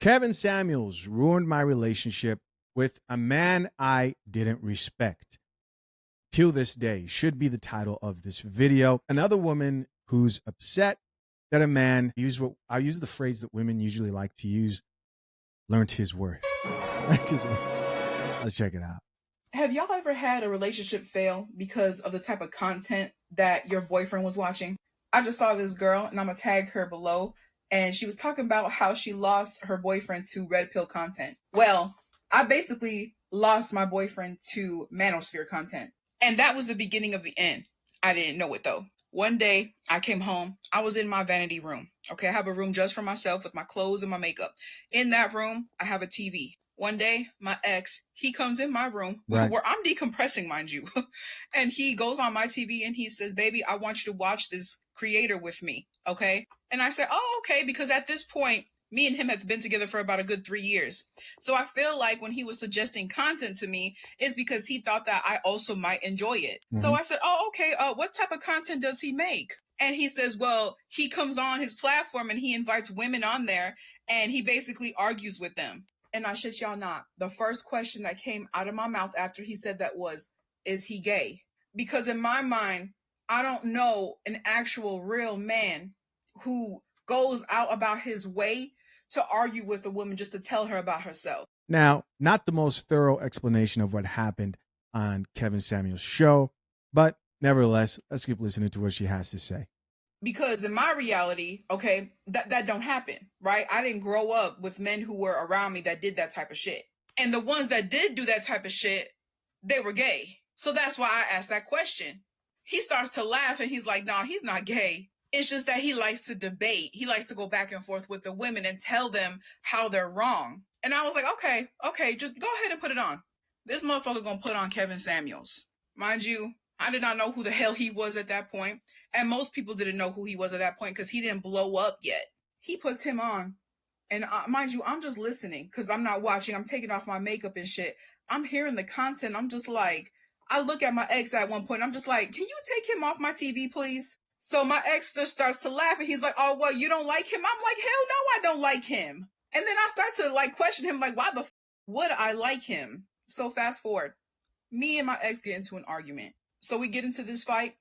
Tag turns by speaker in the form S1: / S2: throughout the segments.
S1: Kevin Samuels ruined my relationship with a man I didn't respect. Till this day should be the title of this video. Another woman who's upset that a man I use the phrase that women usually like to use, learned his worth. Learned his worth. Let's check it out.
S2: Have y'all ever had a relationship fail because of the type of content that your boyfriend was watching? I just saw this girl, and I'm going to tag her below, and she was talking about how she lost her boyfriend to red pill content. Well, I basically lost my boyfriend to manosphere content. And that was the beginning of the end. I didn't know it though. One day I came home. I was in my vanity room. Okay, I have a room just for myself with my clothes and my makeup. In that room, I have a TV. One day, my ex, he comes in my room where I'm decompressing, mind you. And he goes on my TV and he says, baby, I want you to watch this creator with me. Okay. And I said, oh, okay. Because at this point, me and him have been together for about a good 3 years. So I feel like when he was suggesting content to me, it's because he thought that I also might enjoy it. Mm-hmm. So I said, oh, okay. What type of content does he make? And he says, well, he comes on his platform and he invites women on there and he basically argues with them. And I shit y'all not, the first question that came out of my mouth after he said that was, is he gay? Because in my mind, I don't know an actual real man who goes out about his way to argue with a woman just to tell her about herself.
S1: Now, not the most thorough explanation of what happened on Kevin Samuels' show, but nevertheless, let's keep listening to what she has to say.
S2: Because in my reality, okay, that don't happen, right? I didn't grow up with men who were around me that did that type of shit. And the ones that did do that type of shit, they were gay. So that's why I asked that question. He starts to laugh and he's like, nah, he's not gay. It's just that he likes to debate. He likes to go back and forth with the women and tell them how they're wrong. And I was like, okay, just go ahead and put it on. This motherfucker gonna put on Kevin Samuels. Mind you, I did not know who the hell he was at that point. And most people didn't know who he was at that point because he didn't blow up yet. He puts him on. And mind you, I'm just listening because I'm not watching. I'm taking off my makeup and shit. I'm hearing the content. I'm just like, I look at my ex at one point. I'm just like, can you take him off my TV, please? So my ex just starts to laugh and he's like, oh, well, you don't like him? I'm like, hell no, I don't like him. And then I start to like question him, like, why the would I like him? So fast forward, me and my ex get into an argument. So we get into this fight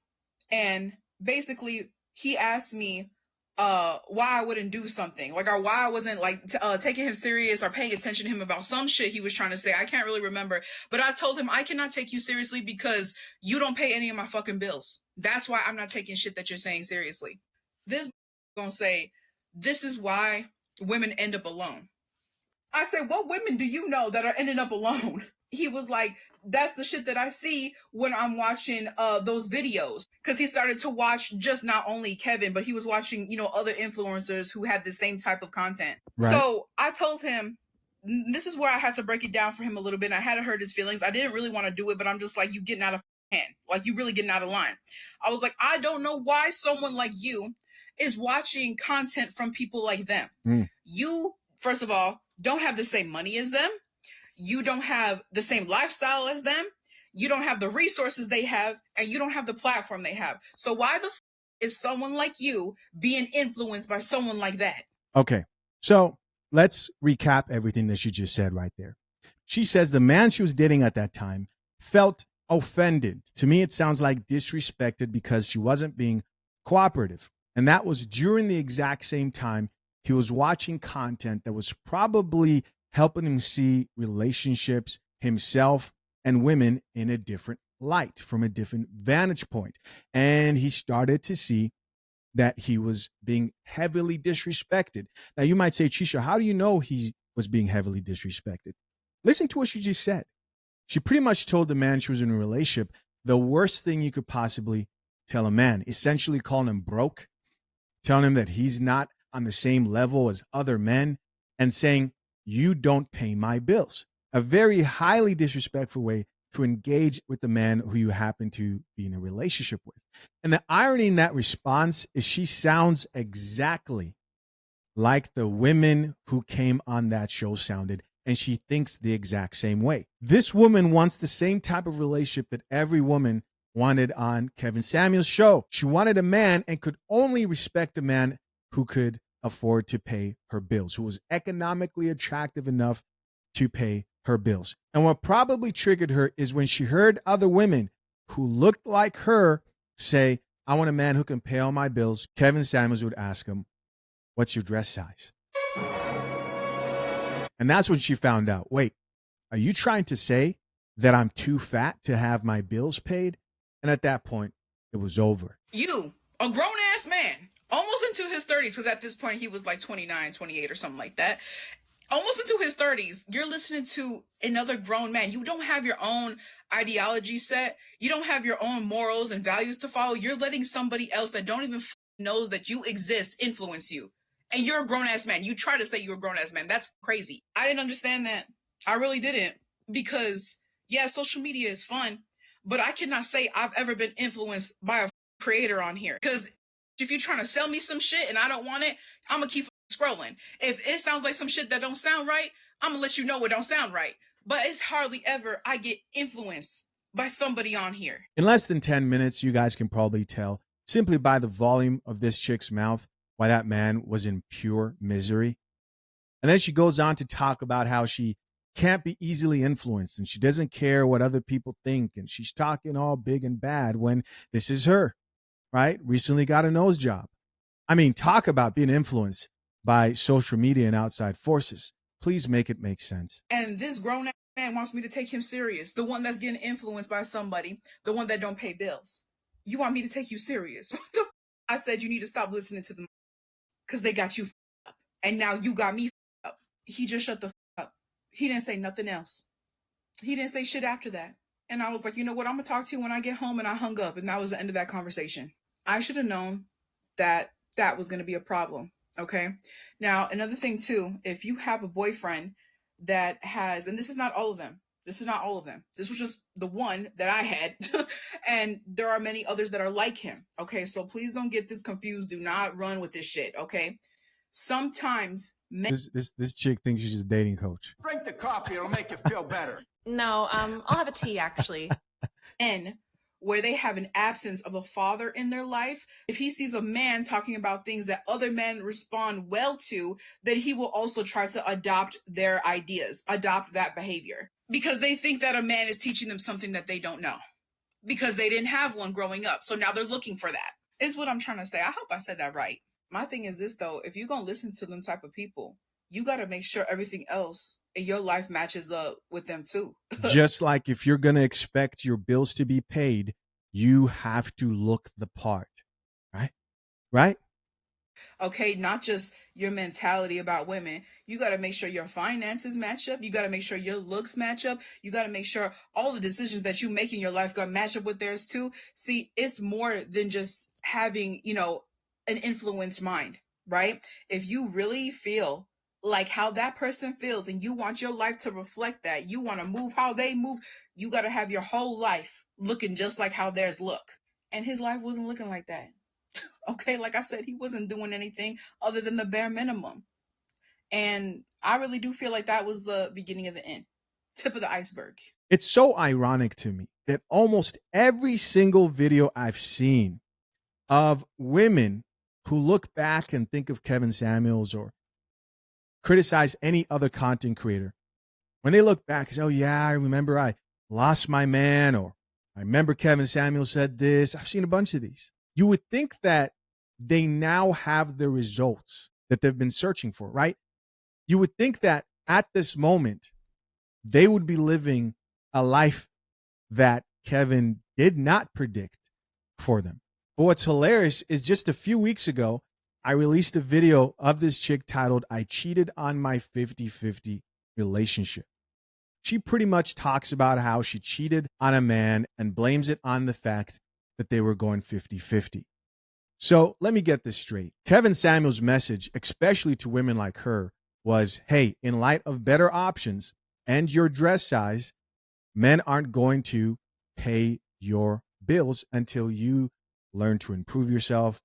S2: and basically he asked me why I wouldn't do something, like, or why I wasn't like taking him serious or paying attention to him about some shit he was trying to say. I can't really remember, but I told him I cannot take you seriously because you don't pay any of my fucking bills. That's why I'm not taking shit that you're saying seriously. This gonna say, this is why women end up alone. I said, what women do you know that are ending up alone? He was like, that's the shit that I see when I'm watching those videos. Because he started to watch just not only Kevin, but he was watching, other influencers who had the same type of content. Right. So I told him, this is where I had to break it down for him a little bit. And I had to hurt his feelings. I didn't really want to do it, but I'm just like, you getting out of hand. Like, you really getting out of line. I was like, I don't know why someone like you is watching content from people like them. You, first of all, don't have the same money as them. You don't have the same lifestyle as them. You don't have the resources they have, and you don't have the platform they have. So why the is someone like you being influenced by someone like that?
S1: Okay, so let's recap everything that she just said right there. She says the man she was dating at that time felt offended. To me, it sounds like disrespected because she wasn't being cooperative. And that was during the exact same time he was watching content that was probably helping him see relationships, himself, and women in a different light, from a different vantage point. And he started to see that he was being heavily disrespected. Now, you might say, Chisha, how do you know he was being heavily disrespected? Listen to what she just said. She pretty much told the man she was in a relationship the worst thing you could possibly tell a man, essentially calling him broke, telling him that he's not on the same level as other men, and saying, you don't pay my bills. A very highly disrespectful way to engage with the man who you happen to be in a relationship with. And the irony in that response is she sounds exactly like the women who came on that show sounded, and she thinks the exact same way. This woman wants the same type of relationship that every woman wanted on Kevin Samuels' show. She wanted a man and could only respect a man who could afford to pay her bills, who was economically attractive enough to pay her bills. And what probably triggered her is when she heard other women who looked like her say, I want a man who can pay all my bills. Kevin Samuels would ask him, what's your dress size? And that's when she found out, wait, are you trying to say that I'm too fat to have my bills paid? And at that point, it was over.
S2: You, a grown-ass man, almost into his 30s, because at this point he was like 29, 28 or something like that. Almost into his 30s, you're listening to another grown man. You don't have your own ideology set. You don't have your own morals and values to follow. You're letting somebody else that don't even know that you exist influence you. And you're a grown-ass man. You try to say you're a grown-ass man. That's crazy. I didn't understand that. I really didn't. Because, yeah, social media is fun, but I cannot say I've ever been influenced by a creator on here. Because if you're trying to sell me some shit and I don't want it, I'm going to keep scrolling. If it sounds like some shit that don't sound right, I'm gonna let you know it don't sound right. But it's hardly ever I get influenced by somebody on here.
S1: In less than 10 minutes, you guys can probably tell simply by the volume of this chick's mouth why that man was in pure misery. And then she goes on to talk about how she can't be easily influenced and she doesn't care what other people think. And she's talking all big and bad when this is her, right? Recently got a nose job. I mean, talk about being influenced by social media and outside forces. Please make it make sense.
S2: And this grown-ass man wants me to take him serious. The one that's getting influenced by somebody, the one that don't pay bills. You want me to take you serious? What the I said you need to stop listening to them because they got you up. And now you got me up. He just shut the up. He didn't say nothing else. He didn't say shit after that. And I was like, you know what? I'm going to talk to you when I get home. And I hung up. And that was the end of that conversation. I should have known that that was going to be a problem. Okay. Now, another thing too, if you have a boyfriend that has, and this is not all of them. This is not all of them. This was just the one that I had. And there are many others that are like him. Okay. So please don't get this confused. Do not run with this shit. Okay. Sometimes
S1: this chick thinks she's a dating coach.
S3: Drink the coffee. It'll make you feel better.
S4: No, I'll have a tea actually.
S2: And where they have an absence of a father in their life, if he sees a man talking about things that other men respond well to, then he will also try to adopt their ideas, adopt that behavior, because they think that a man is teaching them something that they don't know because they didn't have one growing up. So now they're looking for that, is what I'm trying to say. I hope I said that right. My thing is this, though. If you're going to listen to them type of people, you got to make sure everything else in your life matches up with them too.
S1: Just like if you're going to expect your bills to be paid, you have to look the part, right? Right?
S2: Okay, not just your mentality about women. You got to make sure your finances match up. You got to make sure your looks match up. You got to make sure all the decisions that you make in your life got to match up with theirs too. See, it's more than just having, an influenced mind, right? If you really feel like how that person feels and you want your life to reflect that, you want to move how they move, you got to have your whole life looking just like how theirs look. And his life wasn't looking like that. Okay, like I said, he wasn't doing anything other than the bare minimum. And I really do feel like that was the beginning of the end, tip of the iceberg.
S1: It's so ironic to me that almost every single video I've seen of women who look back and think of Kevin Samuels or criticize any other content creator, when they look back and say, oh yeah, I remember I lost my man, or I remember Kevin Samuels said this. I've seen a bunch of these. You would think that they now have the results that they've been searching for, right? You would think that at this moment, they would be living a life that Kevin did not predict for them. But what's hilarious is just a few weeks ago, I released a video of this chick titled, I Cheated on My 50-50 Relationship. She pretty much talks about how she cheated on a man and blames it on the fact that they were going 50-50. So let me get this straight. Kevin Samuels' message, especially to women like her, was, hey, in light of better options and your dress size, men aren't going to pay your bills until you learn to improve yourself,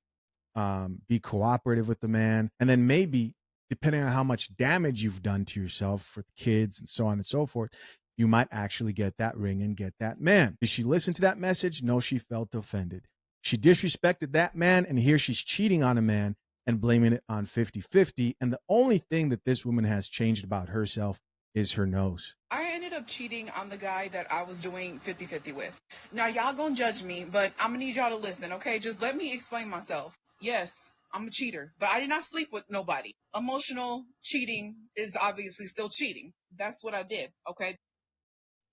S1: be cooperative with the man, and then maybe, depending on how much damage you've done to yourself for kids and so on and so forth, you might actually get that ring and get that man. Did she listen to that message? No, she felt offended. She disrespected that man, and here she's cheating on a man and blaming it on 50-50. And the only thing that this woman has changed about herself is her nose.
S2: I ended up cheating on the guy that I was doing 50-50 with. Now, y'all gonna judge me, but I'm gonna need y'all to listen, okay? Just let me explain myself. Yes, I'm a cheater, but I did not sleep with nobody. Emotional cheating is obviously still cheating. That's what I did, okay?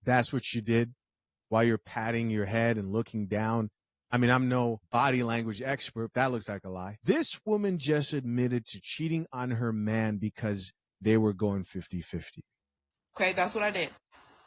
S1: That's what you did while you're patting your head and looking down. I mean, I'm no body language expert. That looks like a lie. This woman just admitted to cheating on her man because they were going 50-50.
S2: Okay, that's what I did.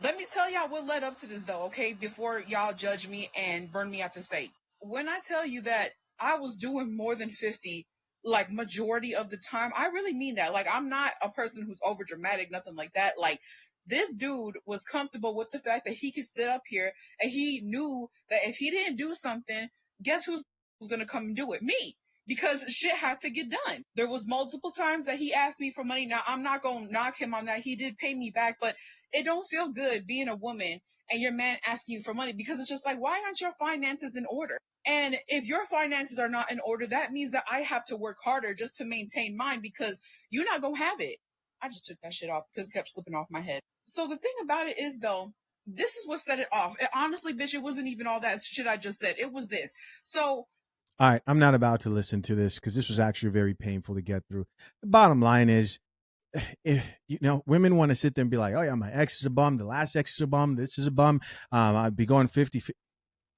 S2: Let me tell y'all what led up to this, though, okay, before y'all judge me and burn me at the stake. When I tell you that I was doing more than 50, like, majority of the time, I really mean that. Like, I'm not a person who's over dramatic, nothing like that. Like, this dude was comfortable with the fact that he could sit up here and he knew that if he didn't do something, guess who's going to come and do it? Me. Because shit had to get done. There was multiple times that he asked me for money. Now, I'm not going to knock him on that. He did pay me back, but it don't feel good being a woman and your man asking you for money, because it's just like, why aren't your finances in order? And if your finances are not in order, that means that I have to work harder just to maintain mine, because you're not going to have it. I just took that shit off because it kept slipping off my head. So the thing about it is, though, this is what set it off. Honestly, bitch, it wasn't even all that shit I just said. It was this. So
S1: all right, I'm not about to listen to this because this was actually very painful to get through. The bottom line is, if, women want to sit there and be like, oh yeah, my ex is a bum, the last ex is a bum, this is a bum, I'd be going 50.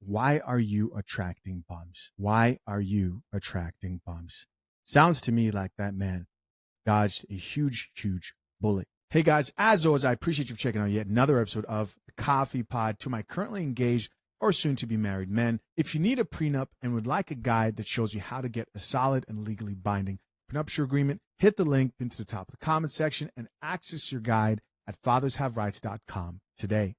S1: Why are you attracting bums? Why are you attracting bums? Sounds to me like that man dodged a huge, huge bullet. Hey guys, as always, I appreciate you checking out yet another episode of the Coffee Pod. To my currently engaged or soon to be married men, if you need a prenup and would like a guide that shows you how to get a solid and legally binding prenuptial agreement, hit the link into the top of the comment section and access your guide at fathershaverights.com today.